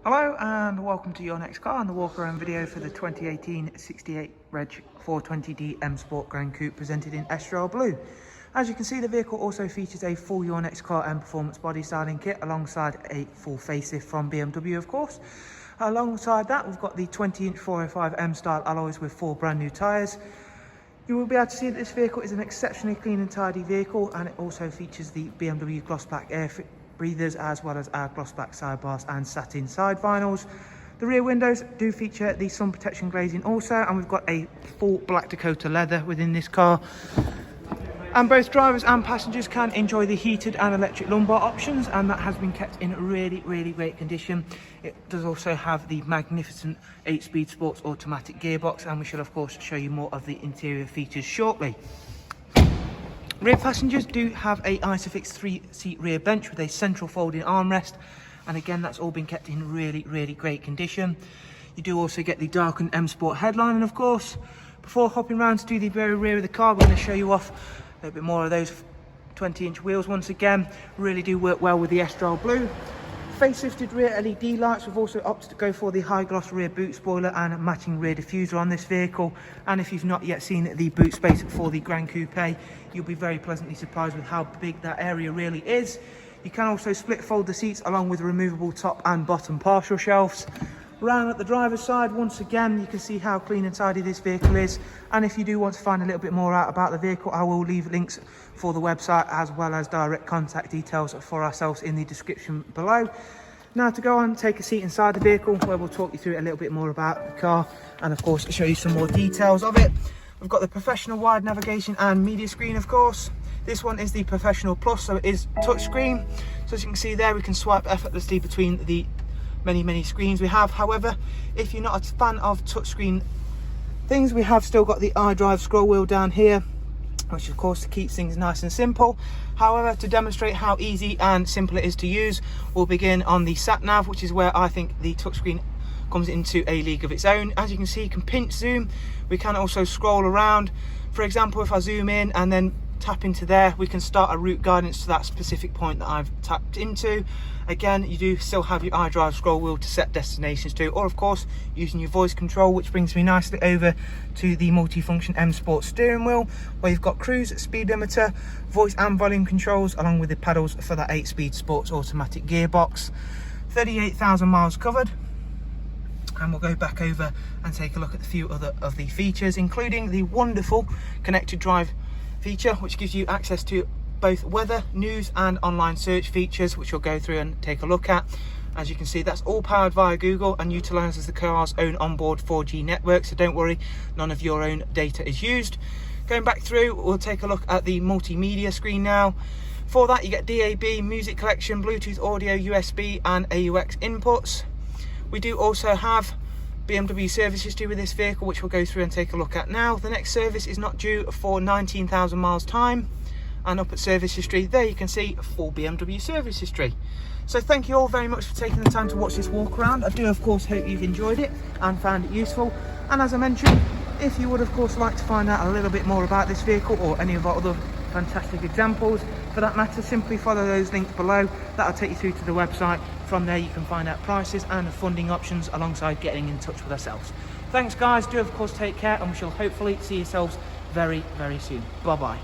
Hello and welcome to your next car and the walk around video for the 2018 68 Reg 420D M Sport Gran Coupe presented in Estrel Blue. As you can see, the vehicle also features a full Your Next Car M Performance body styling kit alongside a full facelift from BMW, of course. Alongside that, we've got the 20-inch 405 M style alloys with 4 brand new tyres. You will be able to see that this vehicle is an exceptionally clean and tidy vehicle, and it also features the BMW gloss black air breathers as well as our gloss black sidebars and satin side vinyls. The rear windows do feature the sun protection glazing also, and we've got a full black Dakota leather within this car. And both drivers and passengers can enjoy the heated and electric lumbar options, and that has been kept in really great condition. It does also have the magnificent 8-speed sports automatic gearbox, and we shall of course show you more of the interior features shortly. Rear passengers do have a ISOFIX 3-seat rear bench with a central folding armrest, and again that's all been kept in really great condition. You do also get the darkened M Sport headline, and of course before hopping round to the very rear of the car, we're going to show you off a little bit more of those 20-inch wheels. Once again, really do work well with the Estrel Blue. Facelifted rear LED lights. We've also opted to go for the high gloss rear boot spoiler and matching rear diffuser on this vehicle. And if you've not yet seen the boot space for the Gran Coupe, you'll be very pleasantly surprised with how big that area really is. You can also split fold the seats along with removable top and bottom partial shelves. Round at the driver's side, once again, you can see how clean and tidy this vehicle is. And if you do want to find a little bit more out about the vehicle, I will leave links for the website as well as direct contact details for ourselves in the description below. Now to go on, take a seat inside the vehicle where we'll talk you through a little bit more about the car and of course show you some more details of it. We've got the professional wide navigation and media screen, of course. This one is the Professional Plus, so it is touchscreen. So as you can see there, we can swipe effortlessly between the many screens we have. However, if you're not a fan of touchscreen things, we have still got the iDrive scroll wheel down here, which of course keeps things nice and simple. However, to demonstrate how easy and simple it is to use, we'll begin on the Satnav, which is where I think the touchscreen comes into a league of its own. As you can see, you can pinch zoom. We can also scroll around. For example, if I zoom in and then tap into there, we can start a route guidance to that specific point that I've tapped into. Again, you do still have your iDrive scroll wheel to set destinations to, or of course using your voice control, which brings me nicely over to the multifunction M Sport steering wheel, where you've got cruise, speed limiter, voice and volume controls, along with the pedals for that 8-speed sports automatic gearbox. 38,000 miles covered. And we'll go back over and take a look at a few other of the features, including the wonderful connected drive feature, which gives you access to both weather, news and online search features, which we'll go through and take a look at. As you can see, that's all powered via Google and utilises the car's own onboard 4G network, so don't worry, none of your own data is used. Going back through, we'll take a look at the multimedia screen now. For that, you get DAB, music collection, Bluetooth audio, USB and AUX inputs. We do also have BMW service history with this vehicle, which we'll go through and take a look at now. The next service is not due for 19,000 miles time, and up at service history there you can see full BMW service history. So thank you all very much for taking the time to watch this walk around. I do of course hope you've enjoyed it and found it useful, and as I mentioned, if you would of course like to find out a little bit more about this vehicle or any of our other fantastic examples for that matter, simply follow those links below. That'll take you through to the website. From there you can find out prices and funding options alongside getting in touch with ourselves. Thanks guys, do of course take care, and we shall hopefully see yourselves very soon. Bye bye.